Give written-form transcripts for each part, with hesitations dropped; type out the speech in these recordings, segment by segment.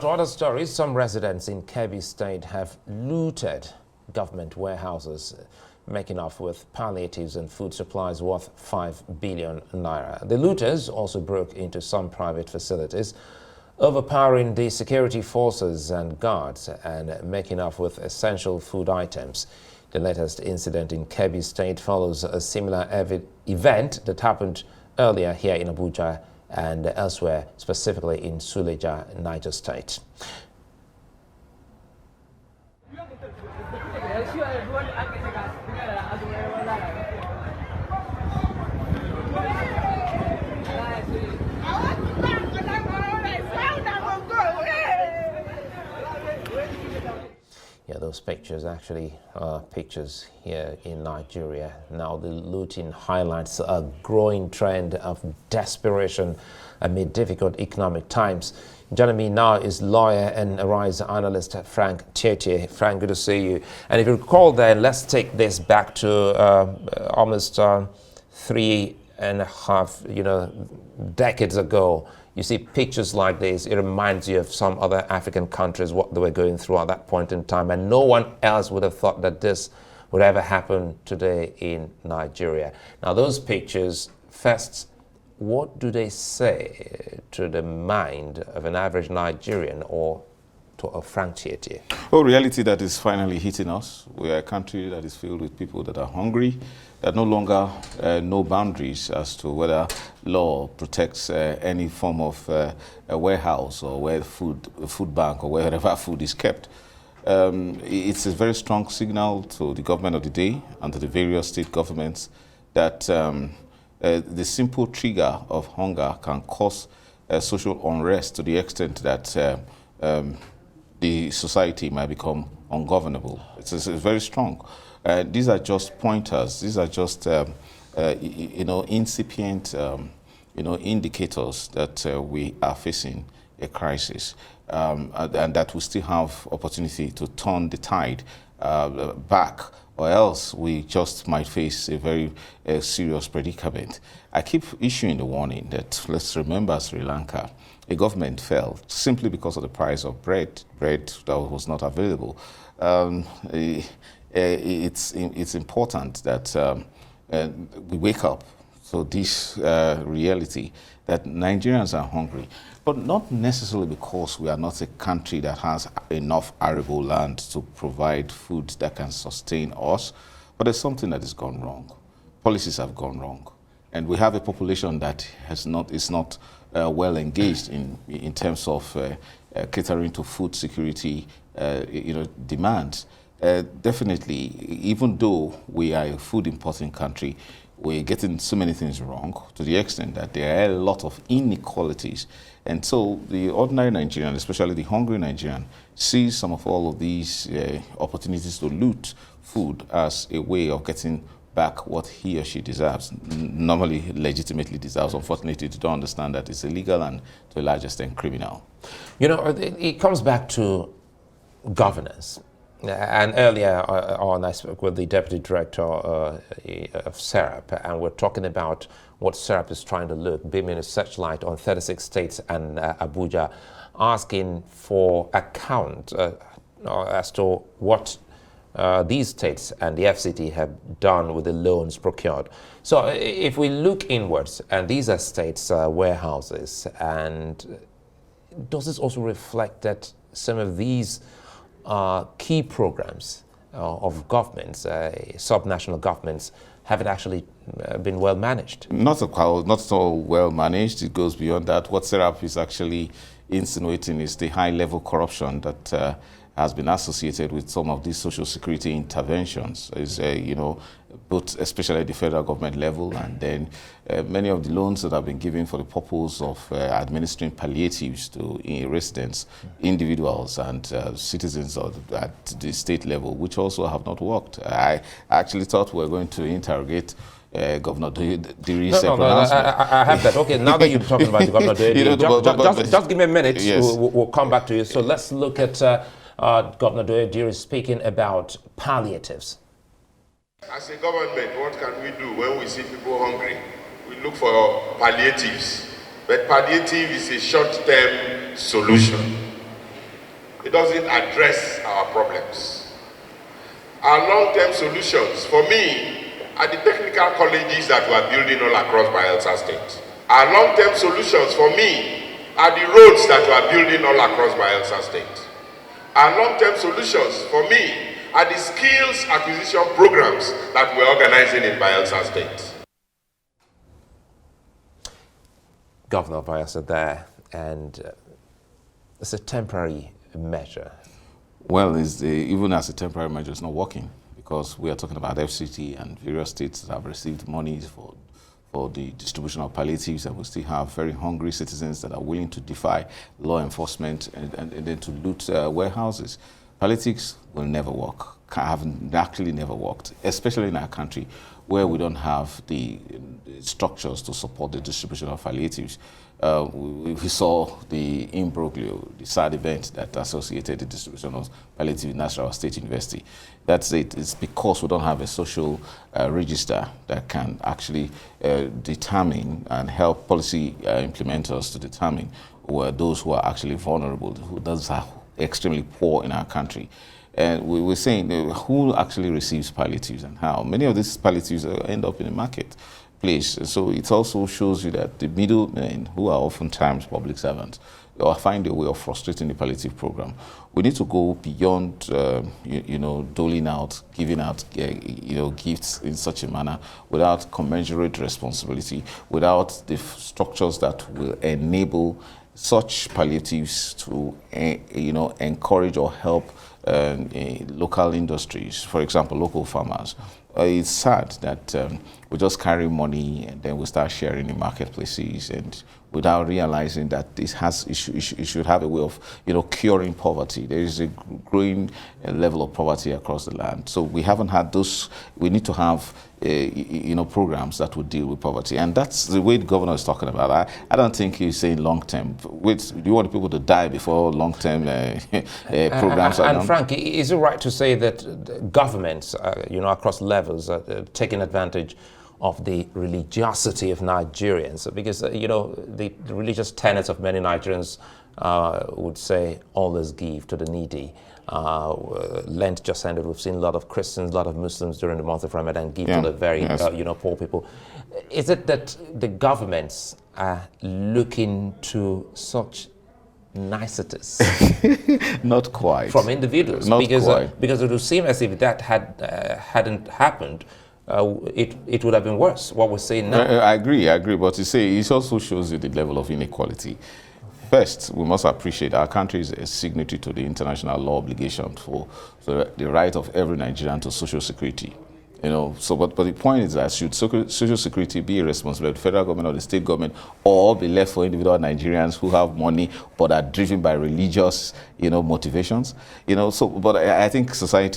To other stories, some residents in Kebbi State have looted government warehouses, making off with palliatives and food supplies worth 5 billion naira. The looters also broke into some private facilities, overpowering the security forces and guards and making off with essential food items. The latest incident in Kebbi State follows a similar event that happened earlier here in Abuja and elsewhere, specifically in Suleja, Niger State. Yeah, those pictures actually are pictures here in Nigeria. Now the looting highlights a growing trend of desperation amid difficult economic times. Joining me now is lawyer and Arise analyst Frank Tietie. Frank, good to see you. And if you recall then, let's take this back to almost 3.5 decades ago. You see pictures like this, it reminds you of some other African countries, what they were going through at that point in time. And no one else would have thought that this would ever happen today in Nigeria. Now, those pictures, first, what do they say to the mind of an average Nigerian or to a Frank Tietie? Well, reality that is finally hitting us. We are a country that is filled with people that are hungry, that no longer know boundaries as to whether law protects any form of a warehouse or where food bank or wherever food is kept. It's a very strong signal to the government of the day and to the various state governments that the simple trigger of hunger can cause social unrest to the extent that the society might become ungovernable. It's very strong. These are just pointers. These are just incipient indicators that we are facing a crisis, and that we still have opportunity to turn the tide back, or else we just might face a very serious predicament. I keep issuing the warning that let's remember Sri Lanka. A government fell simply because of the price of bread that was not available. It's important that we wake up to this reality that Nigerians are hungry, but not necessarily because we are not a country that has enough arable land to provide food that can sustain us, but there's something that has gone wrong. Policies have gone wrong, and we have a population that is not well engaged in terms of catering to food security demands. Definitely, even though we are a food importing country, we're getting so many things wrong to the extent that there are a lot of inequalities. And so the ordinary Nigerian, especially the hungry Nigerian, sees some of all of these opportunities to loot food as a way of getting back what he or she deserves, normally legitimately deserves. Unfortunately, they don't understand that it's illegal and to a large extent criminal. You know, it comes back to governance. And earlier on, I spoke with the Deputy Director of SERAP, and we're talking about what SERAP is trying to look, beaming a searchlight on 36 states and Abuja, asking for account as to what these states and the FCT have done with the loans procured. So if we look inwards, and these are states' warehouses, and does this also reflect that some of these key programs of governments, subnational governments, haven't actually been well managed? Not so well managed. It goes beyond that. What SERAP is actually insinuating is the high level corruption that has been associated with some of these social security interventions, is both especially at the federal government level, and then many of the loans that have been given for the purpose of administering palliatives to residents, individuals and citizens at the state level, which also have not worked. I actually thought we were going to interrogate Governor Diri's pronouncement. I have that. Okay, now that you're talking about the Governor Diri, just give me a minute. Yes. We'll come back to you. So let's look at Governor Diri speaking about palliatives. As a government, what can we do when we see people hungry? We look for palliatives. But palliative is a short-term solution. doesn't address our problems. Our long-term solutions, for me, are the technical colleges that we are building all across Bayelsa State. Our long-term solutions, for me, are the roads that we are building all across Bayelsa State. Our long-term solutions, for me, are the skills acquisition programs that we're organizing in Bayelsa State. Governor of Bayelsa there, and it's a temporary measure. Well, even as a temporary measure, it's not working, because we are talking about FCT and various states that have received monies for the distribution of palliatives, and we still have very hungry citizens that are willing to defy law enforcement and then to loot warehouses. Palliatives will never work, have actually never worked, especially in our country where we don't have the structures to support the distribution of palliatives. We saw the imbroglio, the sad event that associated the distribution of palliative in Nasarawa State University. That's it. It's because we don't have a social register that can actually determine and help policy implementers to determine who are those who are actually vulnerable, those are extremely poor in our country. And we were saying who actually receives palliatives and how. Many of these palliatives end up in the marketplace. So it also shows you that the middlemen, who are oftentimes public servants, find a way of frustrating the palliative program. We need to go beyond, doling out, giving out, gifts in such a manner without commensurate responsibility, without the structures that will enable such palliatives to, encourage or help local industries, for example, local farmers. It's sad that we just carry money and then we start sharing in marketplaces, and without realizing that this has it should have a way of curing poverty. There is a growing level of poverty across the land, so we haven't had those. We need to have programs that would deal with poverty, and that's the way the governor is talking about. I don't think he's saying long term. Do you want people to die before long term programs are done? And Frank, is it right to say that governments, across levels, are taking advantage of the religiosity of Nigerians? Because the religious tenets of many Nigerians would say always give to the needy. Lent just ended. We've seen a lot of Christians, a lot of Muslims during the month of Ramadan give to the very poor people. Is it that the governments are looking to such niceties? Not quite. From individuals? Not quite. Because it would seem as if that hadn't happened, it would have been worse, what we're saying now. I agree, but you say it also shows you the level of inequality. First, we must appreciate our country is a signatory to the international law obligation for the right of every Nigerian to social security. But the point is that should social security be a responsibility of the federal government or the state government, or be left for individual Nigerians who have money but are driven by religious, motivations? But I think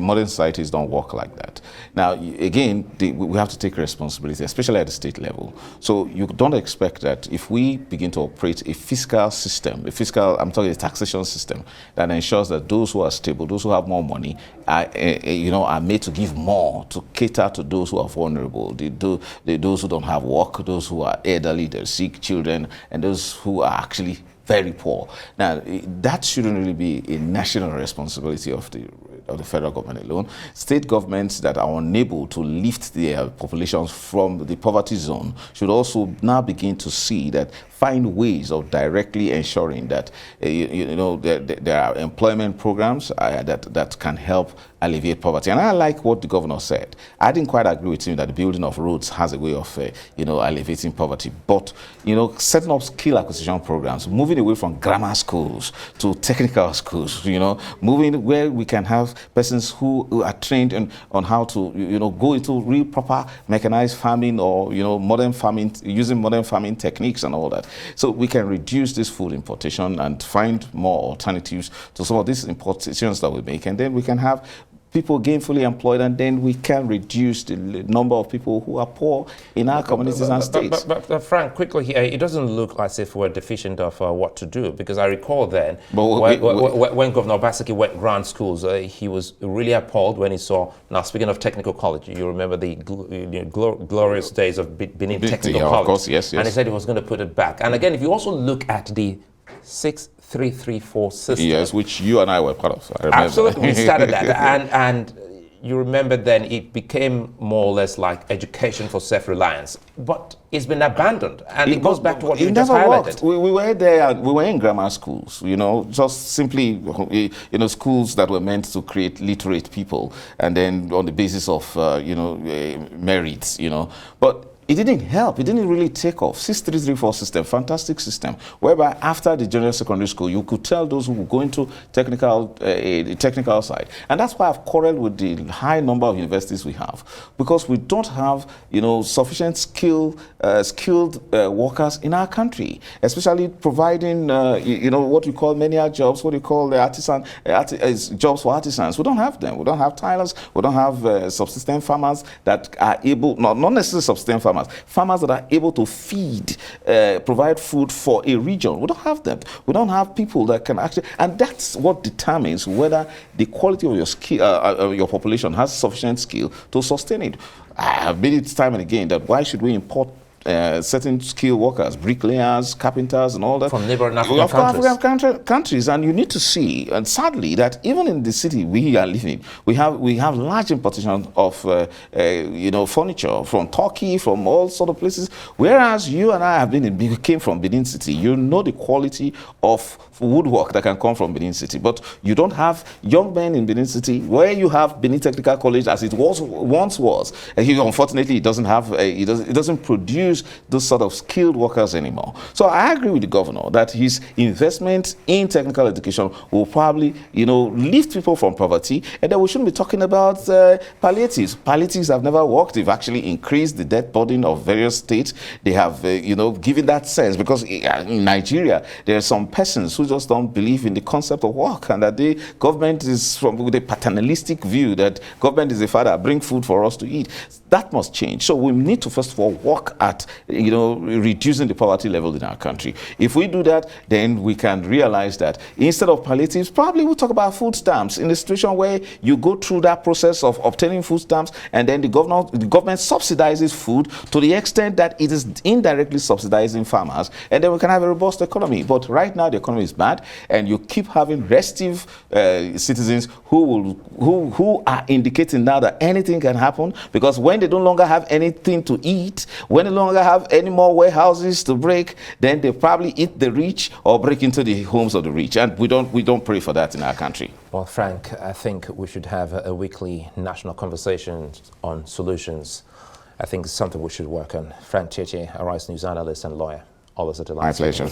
modern societies don't work like that. Now, again, we have to take responsibility, especially at the state level. So you don't expect that if we begin to operate a fiscal system, I'm talking a taxation system that ensures that those who are stable, those who have more money, are made to give more to cater to those who are vulnerable, those who don't have work, those who are elderly, they're sick, children, and those who are actually very poor. Now, that shouldn't really be a national responsibility of the federal government alone. State governments that are unable to lift their populations from the poverty zone should also now begin to find ways of directly ensuring that there are employment programs that can help alleviate poverty. And I like what the governor said. I didn't quite agree with him that the building of roads has a way of alleviating poverty, but setting up skill acquisition programs, moving away from grammar schools to technical schools, moving where we can have persons who are trained on how to go into real proper mechanized farming or modern farming, using modern farming techniques and all that. So we can reduce this food importation and find more alternatives to some of these importations that we make, and then we can have people gainfully employed, and then we can reduce the number of people who are poor in our communities and states. But Frank, quickly here, it doesn't look as if we're deficient of what to do, because I recall then when Governor Obaseki went round schools, he was really appalled when he saw, now speaking of technical college, you remember the glorious days of Benin Technical College. Of course, yes. And he said he was going to put it back. And again, if you also look at the 6 334 system. Yes, which you and I were part of. I remember. Absolutely, we started that, and you remember then it became more or less like education for self-reliance, but it's been abandoned, and it goes back to what you just highlighted. We were there, we were in grammar schools, you know, just simply, you know, schools that were meant to create literate people, and then on the basis of, you know, merits, you know, but it didn't help. It didn't really take off. 6334 system, fantastic system, whereby after the junior secondary school, you could tell those who were going to the technical side. And that's why I've quarreled with the high number of universities we have, because we don't have, you know, sufficient skilled workers in our country, especially providing, you know, what you call menial jobs, what you call the jobs for artisans. We don't have them. We don't have tilers. We don't have subsistence farmers that are able, not necessarily subsistence farmers that are able to feed, provide food for a region. We don't have them. We don't have people that can actually, and that's what determines whether the quality of your skill, your population has sufficient skill to sustain it. I have made it time and again that why should we import certain skilled workers, bricklayers, carpenters, and all that from neighboring African countries, and you need to see, and sadly, that even in the city we are living, we have large importation of you know, furniture from Turkey, from all sort of places. Whereas you and I have came from Benin City, you know the quality of woodwork that can come from Benin City, but you don't have young men in Benin City where you have Benin Technical College as it once was. Unfortunately, it doesn't have, it doesn't produce those sort of skilled workers anymore. So I agree with the governor that his investment in technical education will probably, you know, lift people from poverty, and then we shouldn't be talking about palliatives. Palliatives have never worked. They've actually increased the debt burden of various states. They have, you know, given that sense, because in Nigeria, there are some persons who just don't believe in the concept of work, and that the government is with a paternalistic view that government is the father, bring food for us to eat. That must change. So we need to first of all work at, you know, reducing the poverty level in our country. If we do that, then we can realize that instead of palliatives, probably we'll talk about food stamps, in a situation where you go through that process of obtaining food stamps, and then the government subsidizes food to the extent that it is indirectly subsidizing farmers, and then we can have a robust economy. But right now the economy is bad, and you keep having restive citizens who are indicating now that anything can happen, because when they no longer have anything to eat, when they no longer have any more warehouses to break, then they probably eat the rich or break into the homes of the rich, and we don't pray for that in our country. Well, Frank, I think we should have a weekly national conversation on solutions. I think it's something we should work on. Frank Tietie, Arise News analyst and lawyer. Always a delight. My pleasure.